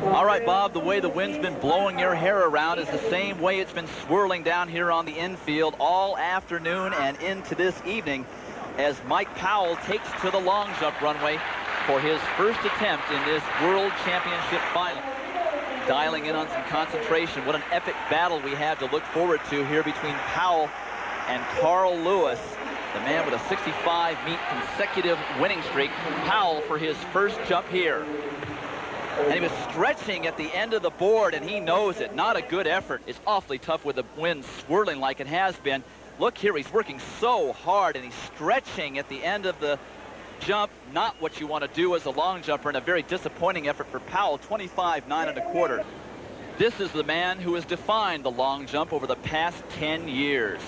All right, Bob, the way the wind's been blowing your hair around is the same way it's been swirling down here on the infield all afternoon and into this evening as Mike Powell takes to the long jump runway for his first attempt in this World Championship final. Dialing in on some concentration. What an epic battle we have to look forward to here between Powell and Carl Lewis, the man with a 65-meet consecutive winning streak. Powell for his first jump here. And he was stretching at the end of the board, and he knows it. Not a good effort. It's awfully tough with the wind swirling like it has been. Look here, he's working so hard, and he's stretching at the end of the jump. Not what you want to do as a long jumper, and a very disappointing effort for Powell, 25, 9 1/4. This is the man who has defined the long jump over the past 10 years.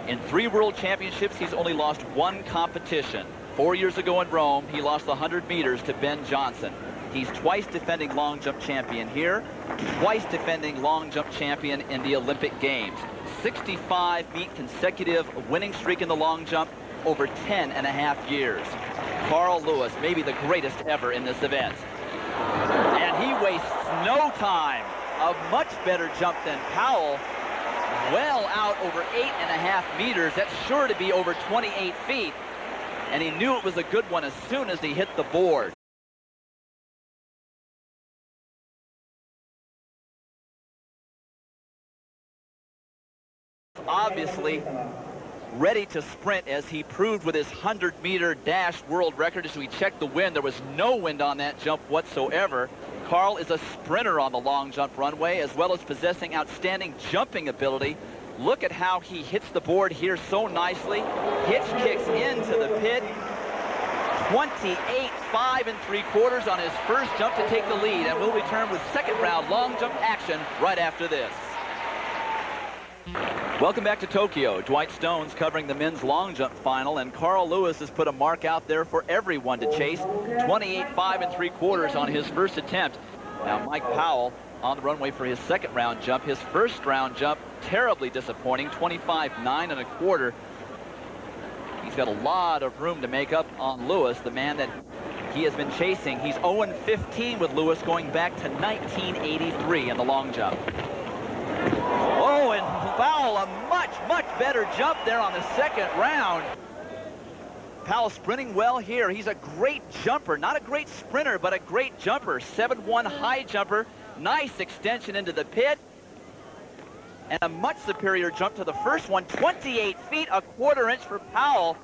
In 3 World Championships, he's only lost 1 competition. 4 years ago in Rome, he lost the 100 meters to Ben Johnson. He's twice defending long jump champion here, twice defending long jump champion in the Olympic Games. 65-meet consecutive winning streak in the long jump over 10 and a half years. Carl Lewis, maybe the greatest ever in this event. And he wastes no time. A much better jump than Powell. Well out over 8.5 meters. That's sure to be over 28 feet. And he knew it was a good one as soon as he hit the board. Obviously ready to sprint, as he proved with his 100-meter dash world record. As we checked the wind, there was no wind on that jump whatsoever. Carl is a sprinter on the long jump runway, as well as possessing outstanding jumping ability. Look at how he hits the board here so nicely. Hitch kicks into the pit. 28, 5 3/4 on his first jump to take the lead, and we'll return with second round long jump action right after this. Welcome back to Tokyo. Dwight Stone's covering the men's long jump final, and Carl Lewis has put a mark out there for everyone to chase. 28, 5 3/4 on his first attempt. Now Mike Powell on the runway for his second round jump. His first round jump, terribly disappointing, 25, 9 1/4. He's got a lot of room to make up on Lewis, the man that he has been chasing. He's 0-15 with Lewis going back to 1983 in the long jump. Oh, and Powell, a much better jump there on the second round. Powell sprinting well here. He's a great jumper, not a great sprinter, but a great jumper. 7-1 high jumper, nice extension into the pit, and a much superior jump to the first one. 28 feet, a 1/4 inch for Powell.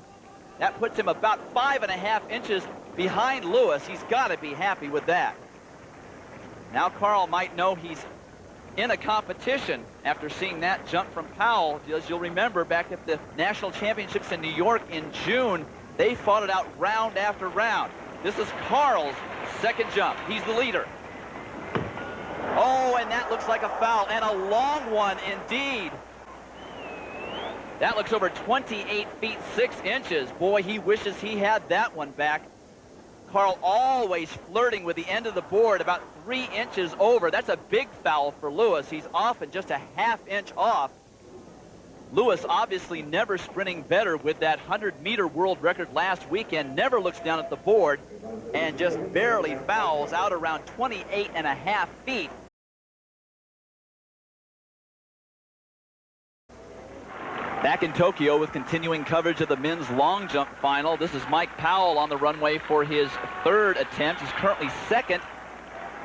That puts him about 5.5 inches behind Lewis. He's got to be happy with that. Now Carl might know he's in a competition after seeing that jump from Powell. As you'll remember, back at the National Championships in New York in June, they fought it out round after round. This is Carl's second jump. He's the leader. Oh, and that looks like a foul, and a long one indeed. That looks over 28 feet 6 inches. Boy, he wishes he had that one back. Carl always flirting with the end of the board, about 3 inches over. That's a big foul for Lewis. He's often just a 1/2 inch off. Lewis obviously never sprinting better with that 100-meter world record last weekend. Never looks down at the board and just barely fouls out around 28.5 feet. Back in Tokyo with continuing coverage of the men's long jump final. This is Mike Powell on the runway for his third attempt. He's currently second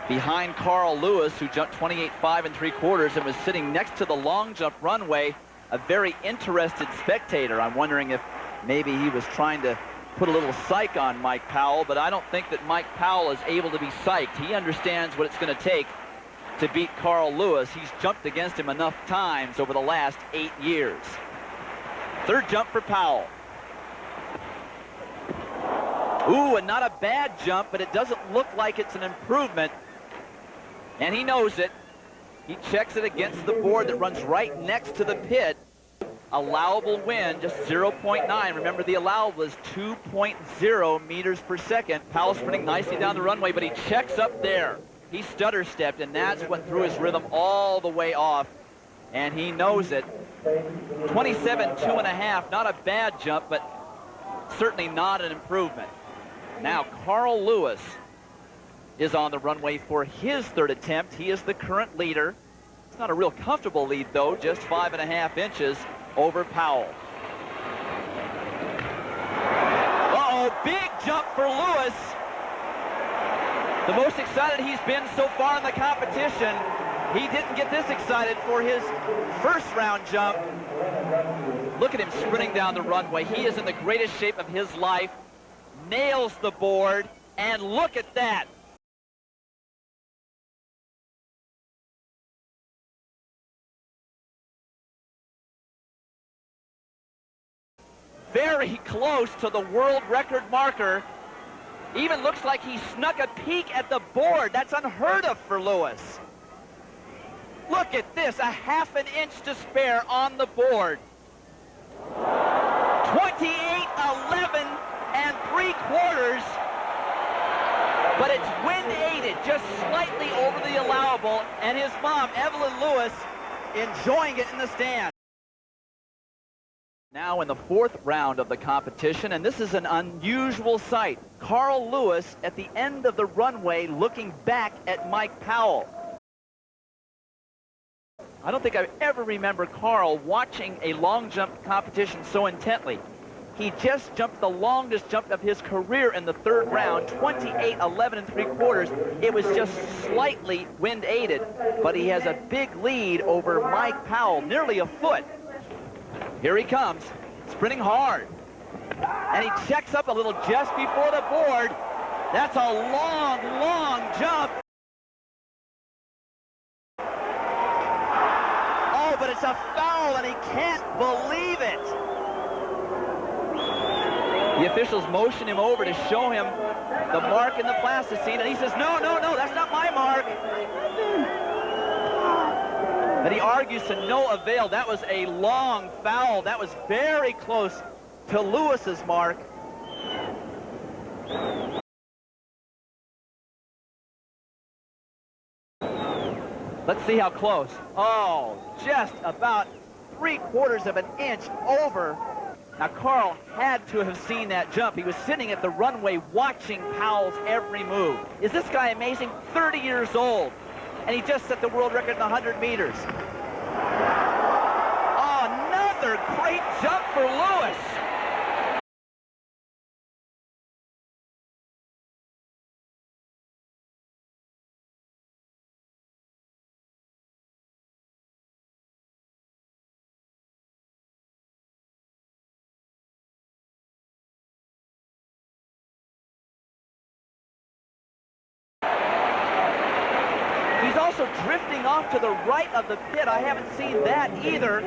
behind Carl Lewis, who jumped 28, 5 3/4 and was sitting next to the long jump runway. A very interested spectator. I'm wondering if maybe he was trying to put a little psych on Mike Powell, but I don't think that Mike Powell is able to be psyched. He understands what it's going to take to beat Carl Lewis. He's jumped against him enough times over the last 8 years. Third jump for Powell. Ooh, and not a bad jump, but it doesn't look like it's an improvement. And he knows it. He checks it against the board that runs right next to the pit. Allowable wind, just 0.9. Remember, the allowable is 2.0 meters per second. Powell sprinting nicely down the runway, but he checks up there. He stutter stepped, and that's what threw his rhythm all the way off. And he knows it. 27, 2.5, not a bad jump, but certainly not an improvement. Now Carl Lewis is on the runway for his third attempt. He is the current leader. It's not a real comfortable lead, though, just 5.5 inches over Powell. Uh-oh, big jump for Lewis. The most excited he's been so far in the competition. He didn't get this excited for his first round jump. Look at him sprinting down the runway. He is in the greatest shape of his life. Nails the board, and look at that. Very close to the world record marker. Even looks like he snuck a peek at the board. That's unheard of for Lewis. Look at this, 1/2 inch to spare on the board. 28.11 3/4, but it's wind aided, just slightly over the allowable, and his mom, Evelyn Lewis, enjoying it in the stand. Now in the 4th round of the competition, and this is an unusual sight. Carl Lewis at the end of the runway looking back at Mike Powell. I don't think I ever remember Carl watching a long jump competition so intently. He just jumped the longest jump of his career in the 3rd round, 28.11 3/4. It was just slightly wind aided, but he has a big lead over Mike Powell, nearly a foot. Here he comes, sprinting hard. And he checks up a little just before the board. That's a long, long jump. Oh, but it's a foul, and he can't believe it. The officials motion him over to show him the mark in the plasticine, and he says, no, no, no, that's not my mark. But he argues to no avail. That was a long foul. That was very close to Lewis's mark. Let's see how close. Oh, just about 3/4 of an inch over. Now, Carl had to have seen that jump. He was sitting at the runway watching Powell's every move. Is this guy amazing? 30 years old. And he just set the world record in the 100 meters. Oh, another great jump for Lewis. He's also drifting off to the right of the pit. I haven't seen that either.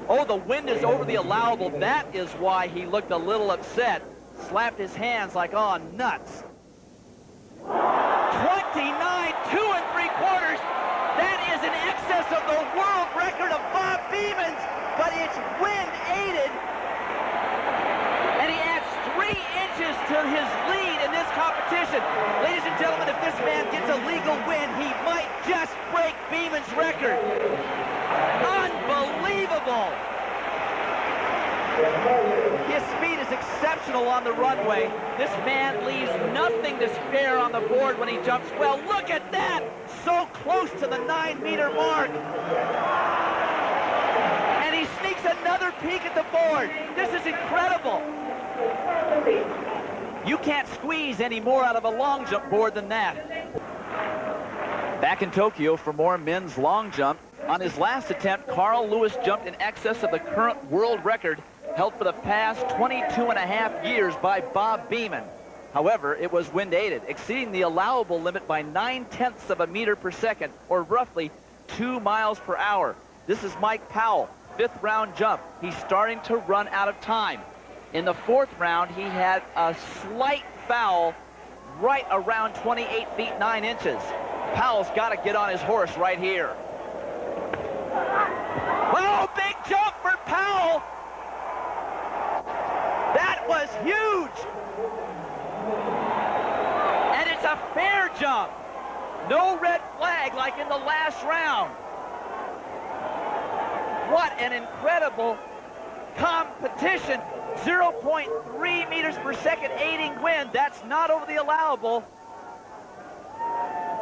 Oh, the wind is over the allowable. That is why he looked a little upset. Slapped his hands like, oh, nuts. 29, 2 3/4. That is in excess of the world record of Bob Beeman's, but it's wind aided. And he adds 3 inches to his lead in this competition. Ladies and gentlemen, if this man gets a legal win, he might just break Beeman's record. Unbelievable. His speed is exceptional on the runway. This man leaves nothing to spare on the board when he jumps. Well, look at that. So close to the 9-meter mark. And he sneaks another peek at the board. This is incredible. You can't squeeze any more out of a long jump board than that. Back in Tokyo for more men's long jump. On his last attempt, Carl Lewis jumped in excess of the current world record held for the past 22.5 years by Bob Beeman. However, it was wind aided, exceeding the allowable limit by 9/10 of a meter per second, or roughly 2 miles per hour. This is Mike Powell, 5th round jump. He's starting to run out of time. In the 4th round, he had a slight foul right around 28 feet 9 inches. Powell's got to get on his horse right here. Oh, big jump for Powell. That was huge. And it's a fair jump. No red flag like in the last round. What an incredible competition. 0.3 meters per second aiding wind. That's not over the allowable.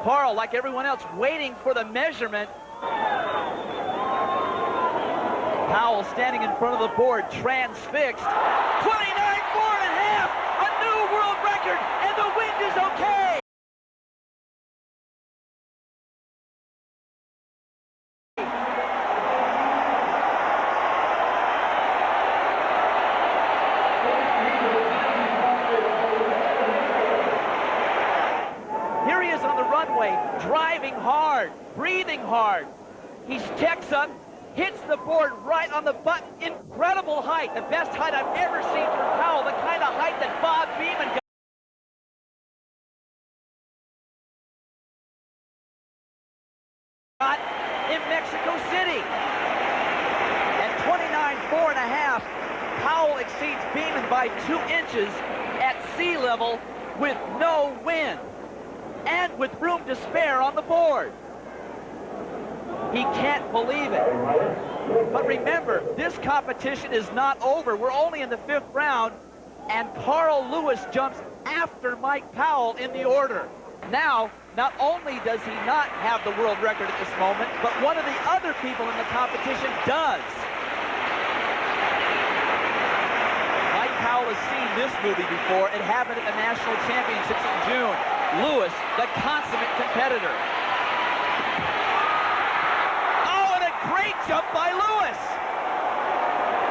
Karl, like everyone else, waiting for the measurement. Powell standing in front of the board, transfixed. 29.4½, a new world record, and the wind is okay. Here he is on the runway, driving hard, breathing hard. He checks up, hits the board right on the button. Incredible height, the best height I've ever seen from Powell, the kind of height that Bob Beamon got in Mexico City. At 29.4½, Powell exceeds Beamon by 2 inches at sea level with no wind and with room to spare on the board. He can't believe it. But remember, this competition is not over. We're only in the 5th round, and Carl Lewis jumps after Mike Powell in the order. Now, not only does he not have the world record at this moment, but one of the other people in the competition does. Mike Powell has seen this movie before. It happened at the National Championships in June. Lewis, the consummate competitor. Great jump by Lewis.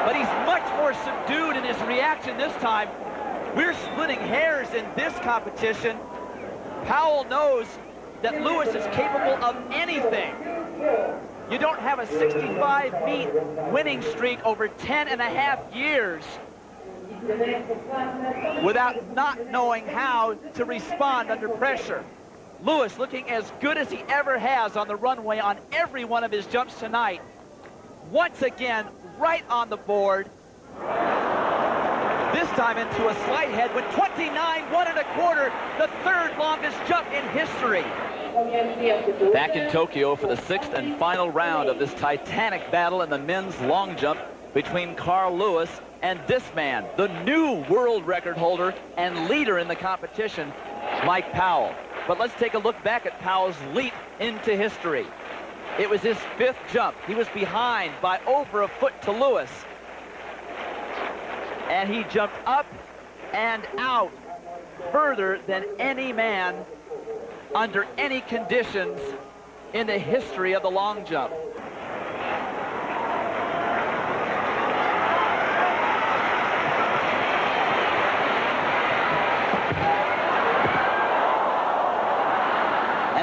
But he's much more subdued in his reaction this time. We're splitting hairs in this competition. Powell knows that Lewis is capable of anything. You don't have a 65-meet winning streak over 10.5 years without not knowing how to respond under pressure. Lewis looking as good as he ever has on the runway on every one of his jumps tonight. Once again, right on the board. This time into a slight head with 29.125, the 3rd longest jump in history. Back in Tokyo for the 6th and final round of this titanic battle in the men's long jump between Carl Lewis and this man, the new world record holder and leader in the competition, Mike Powell. But let's take a look back at Powell's leap into history. It was his 5th jump. He was behind by over a foot to Lewis. And he jumped up and out further than any man under any conditions in the history of the long jump.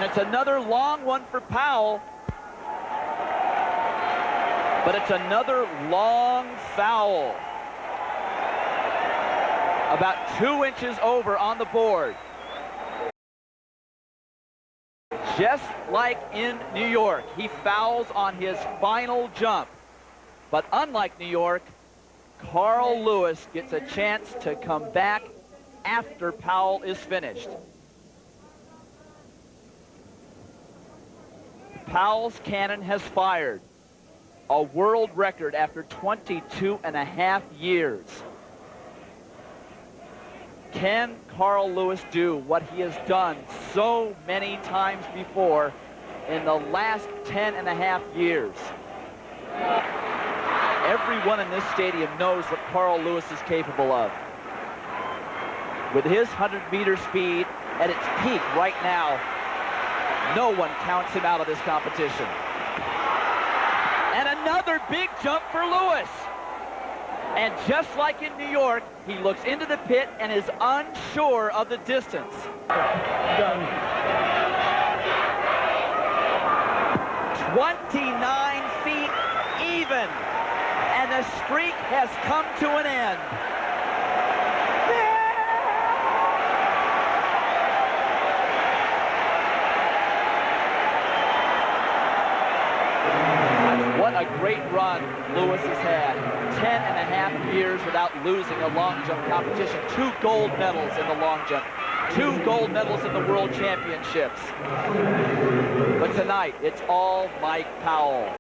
It's another long one for Powell, but it's another long foul. About 2 inches over on the board. Just like in New York, he fouls on his final jump. But unlike New York, Carl Lewis gets a chance to come back after Powell is finished. Powell's cannon has fired. A world record after 22.5 years. Can Carl Lewis do what he has done so many times before in the last 10.5 years? Everyone in this stadium knows what Carl Lewis is capable of. With his 100-meter speed at its peak right now, no one counts him out of this competition. And another big jump for Lewis. And just like in New York, he looks into the pit and is unsure of the distance. 29 feet even. And the streak has come to an end. What a great run Lewis has had. 10.5 years without losing a long jump competition. 2 gold medals in the long jump. 2 gold medals in the World Championships. But tonight, it's all Mike Powell.